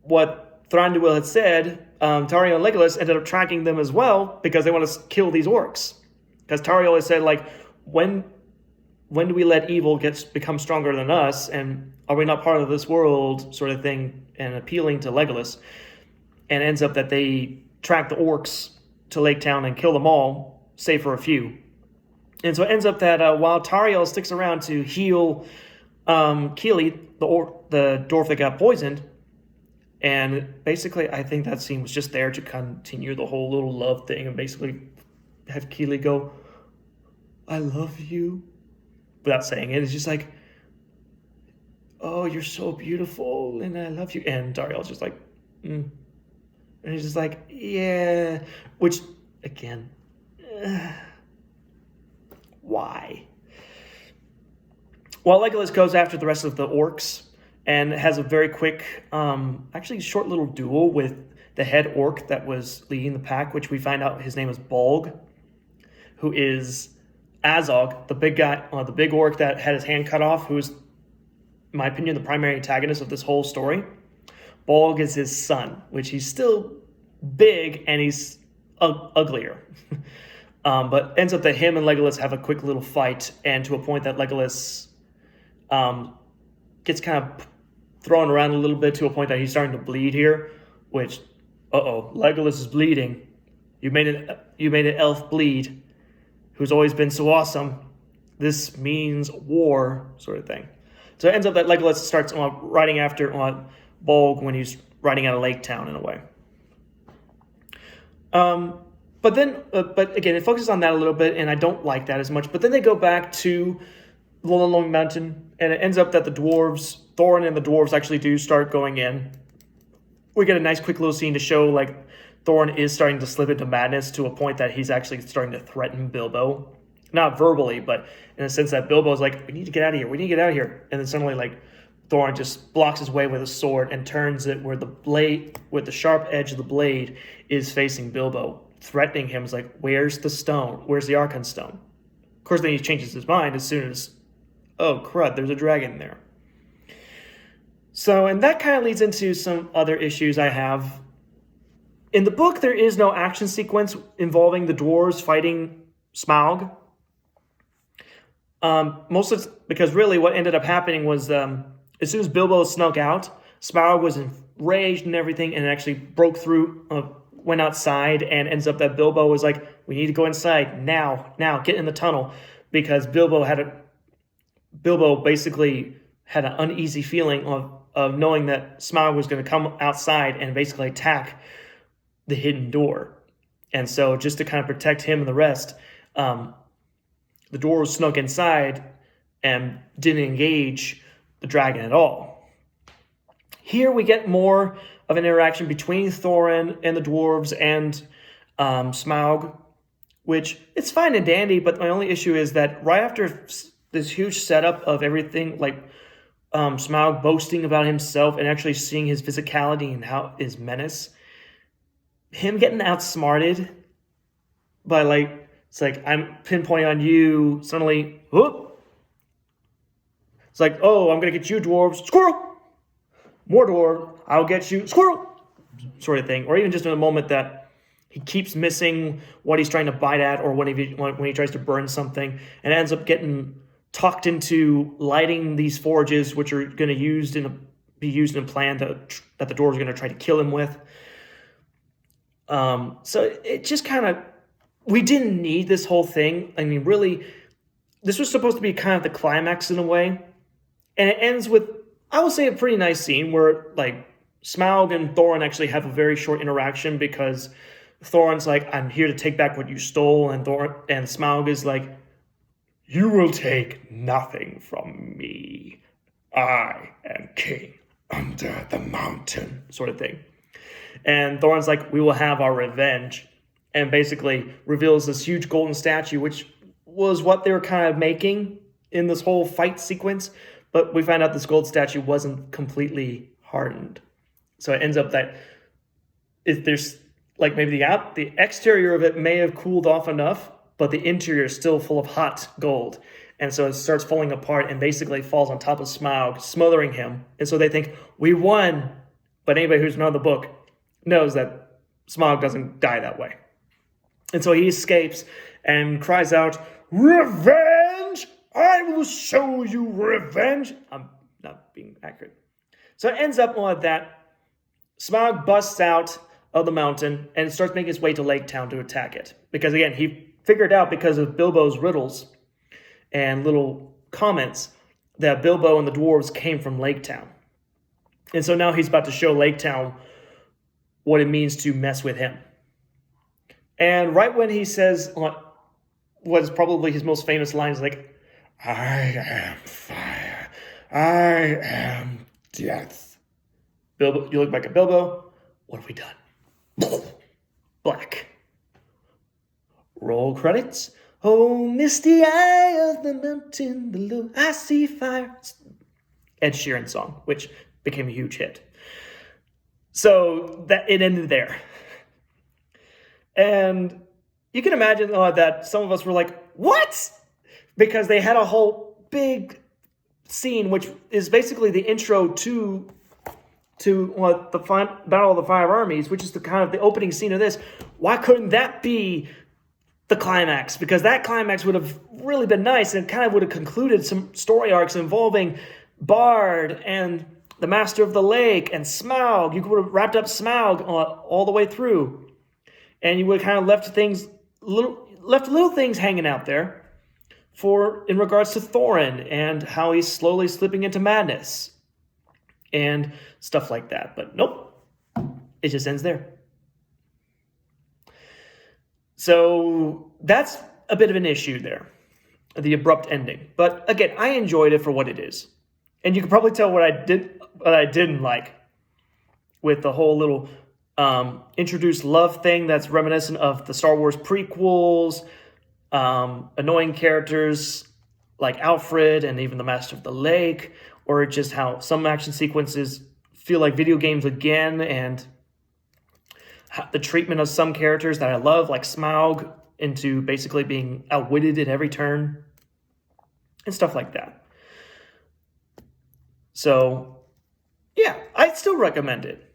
what Thranduil had said, Tauriel and Legolas ended up tracking them as well because they want to kill these orcs. Because Tauriel has said, like, when do we let evil become stronger than us, and are we not part of this world, sort of thing, and appealing to Legolas. And it ends up that they track the orcs to Lake Town and kill them all, save for a few. And so it ends up that while Tauriel sticks around to heal Keely, the dwarf that got poisoned, and basically I think that scene was just there to continue the whole little love thing and basically have Keely go, I love you, without saying it. It's just like, oh, you're so beautiful and I love you. And Tauriel's just like, And he's just like, yeah, which, again, why? While Legolas goes after the rest of the orcs and has a very quick, actually short little duel with the head orc that was leading the pack, which we find out his name is Bolg, who is Azog, the big guy, the big orc that had his hand cut off, who is, in my opinion, the primary antagonist of this whole story. Bolg is his son, which he's still big and he's uglier. But ends up that him and Legolas have a quick little fight, and to a point that Legolas gets kind of thrown around a little bit to a point that he's starting to bleed here, which, Legolas is bleeding. You made an elf bleed, who's always been so awesome. This means war, sort of thing. So it ends up that Legolas starts riding after Bolg when he's riding out of Lake Town in a way. But again, it focuses on that a little bit, and I don't like that as much. But then they go back to the Lonely Mountain, and it ends up that Thorin and the dwarves actually do start going in. We get a nice quick little scene to show, like, Thorin is starting to slip into madness to a point that he's actually starting to threaten Bilbo. Not verbally, but in a sense that Bilbo's like, we need to get out of here. And then suddenly, like, Thorin just blocks his way with a sword and turns it where the sharp edge of the blade is facing Bilbo, threatening him. Is like, where's the stone? Where's the Arkenstone? Of course, then he changes his mind as soon as, oh crud, there's a dragon there. So, and that kind of leads into some other issues I have. In the book, there is no action sequence involving the dwarves fighting Smaug. Most of it's because really what ended up happening was as soon as Bilbo snuck out, Smaug was enraged and everything, and actually broke through, went outside, and ends up that Bilbo was like, "We need to go inside now, get in the tunnel," because Bilbo basically had an uneasy feeling of knowing that Smaug was going to come outside and basically attack the hidden door, and so just to kind of protect him and the rest, the dwarves snuck inside and didn't engage the dragon at all. Here we get more of an interaction between Thorin and the dwarves and Smaug, which it's fine and dandy, but my only issue is that right after this huge setup of everything, like Smaug boasting about himself and actually seeing his physicality and how his menace, him getting outsmarted by it's like, I'm pinpointing on you, suddenly, whoop. It's like, oh, I'm going to get you, dwarves, squirrel. More dwarves, I'll get you, squirrel. Sort of thing. Or even just in a moment that he keeps missing what he's trying to bite at, or when he tries to burn something, and ends up getting talked into lighting these forges, which are going to be used in a plan that the dwarves are going to try to kill him with. So it just kind of, we didn't need this whole thing. I mean, really, this was supposed to be kind of the climax in a way. And it ends with, I will say, a pretty nice scene where, like, Smaug and Thorin actually have a very short interaction because Thorin's like, "I'm here to take back what you stole," and Smaug is like, "You will take nothing from me. I am king under the mountain," sort of thing. And Thorin's like, "We will have our revenge," and basically reveals this huge golden statue, which was what they were kind of making in this whole fight sequence. But we find out this gold statue wasn't completely hardened. So it ends up that there's like maybe the exterior of it may have cooled off enough, but the interior is still full of hot gold. And so it starts falling apart and basically falls on top of Smaug, smothering him. And so they think, we won. But anybody who's known the book knows that Smaug doesn't die that way. And so he escapes and cries out, "Revenge! I will show you revenge." I'm not being accurate. So it ends up on that. Smaug busts out of the mountain and starts making his way to Lake Town to attack it. Because again, he figured out, because of Bilbo's riddles and little comments, that Bilbo and the dwarves came from Lake Town. And so now he's about to show Lake Town what it means to mess with him. And right when he says what is probably his most famous line, is like, "I am fire. I am death." Bilbo, you look back at Bilbo. What have we done? Black. Roll credits. "Oh, misty eye of the mountain below, I see fire." Ed Sheeran song, which became a huge hit. So that it ended there. And you can imagine that some of us were like, "What?" Because they had a whole big scene, which is basically the intro to the Battle of the Five Armies, which is the kind of the opening scene of this. Why couldn't that be the climax? Because that climax would have really been nice and kind of would have concluded some story arcs involving Bard and the Master of the Lake and Smaug. You would have wrapped up Smaug all the way through, and you would have kind of left little things hanging out there in regards to Thorin and how he's slowly slipping into madness and stuff like that. But nope, it just ends there. So that's a bit of an issue there, the abrupt ending. But again, I enjoyed it for what it is. And you can probably tell what I didn't like with the whole little introduced love thing that's reminiscent of the Star Wars prequels, annoying characters like Alfred and even the Master of the Lake, or just how some action sequences feel like video games again, and the treatment of some characters that I love, like Smaug, into basically being outwitted at every turn, and stuff like that. So Yeah, I'd still recommend it.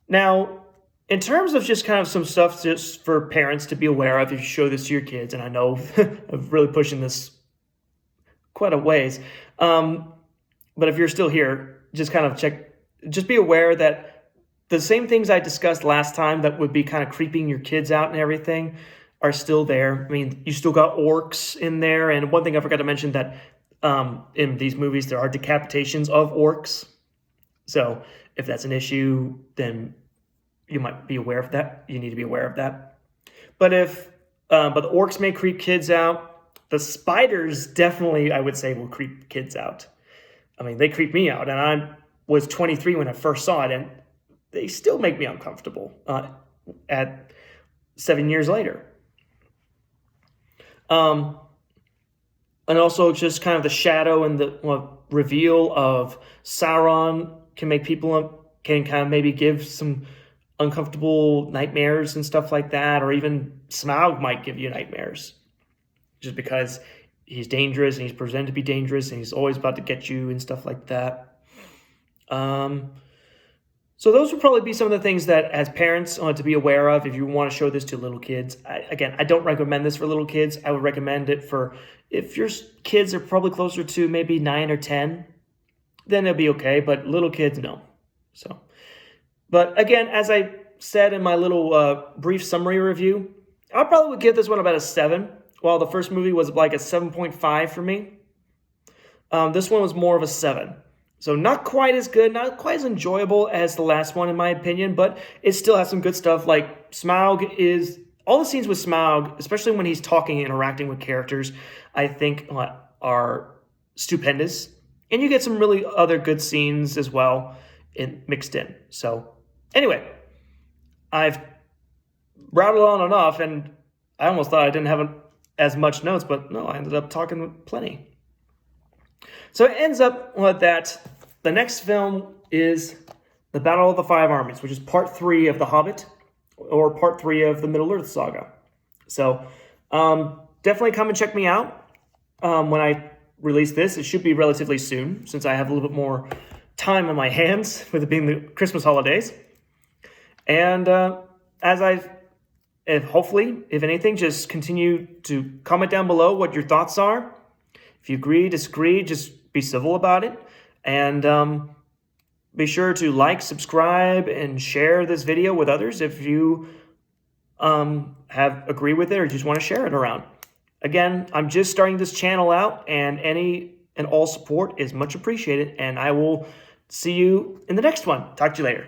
Now, in terms of just kind of some stuff just for parents to be aware of if you show this to your kids, and I know I'm really pushing this quite a ways, but if you're still here, just kind of just be aware that the same things I discussed last time that would be kind of creeping your kids out and everything are still there. I mean, you still got orcs in there, and one thing I forgot to mention that in these movies there are decapitations of orcs. So if that's an issue, then you might be aware of that. You need to be aware of that. But but the orcs may creep kids out. The spiders definitely, I would say, will creep kids out. I mean, they creep me out, and I was 23 when I first saw it, and they still make me uncomfortable at 7 years later. And also just kind of the shadow and the reveal of Sauron can make people, can kind of maybe give some uncomfortable nightmares and stuff like that, or even Smaug might give you nightmares just because he's dangerous and he's presented to be dangerous and he's always about to get you and stuff like that. So those would probably be some of the things that as parents to be aware of if you want to show this to little kids. I don't recommend this for little kids. I would recommend it for if your kids are probably closer to maybe 9 or 10, then it'll be okay, but little kids, no. So, but again, as I said in my little brief summary review, I probably would give this one about a 7, while the first movie was like a 7.5 for me. This one was more of a 7. So not quite as good, not quite as enjoyable as the last one in my opinion, but it still has some good stuff. Like Smaug is, all the scenes with Smaug, especially when he's talking and interacting with characters, I think are stupendous. And you get some really other good scenes as well mixed in. So anyway, I've rattled on enough, and I almost thought I didn't have as much notes, but no, I ended up talking plenty. So it ends up with that the next film is The Battle of the Five Armies, which is part 3 of The Hobbit, or part 3 of the Middle-earth saga. So definitely come and check me out when I release this. It should be relatively soon, since I have a little bit more time on my hands with it being the Christmas holidays. And hopefully, if anything, just continue to comment down below what your thoughts are. If you agree, disagree, just be civil about it. And be sure to like, subscribe, and share this video with others if you agree with it or just want to share it around. Again, I'm just starting this channel out, and any and all support is much appreciated. And I will see you in the next one. Talk to you later.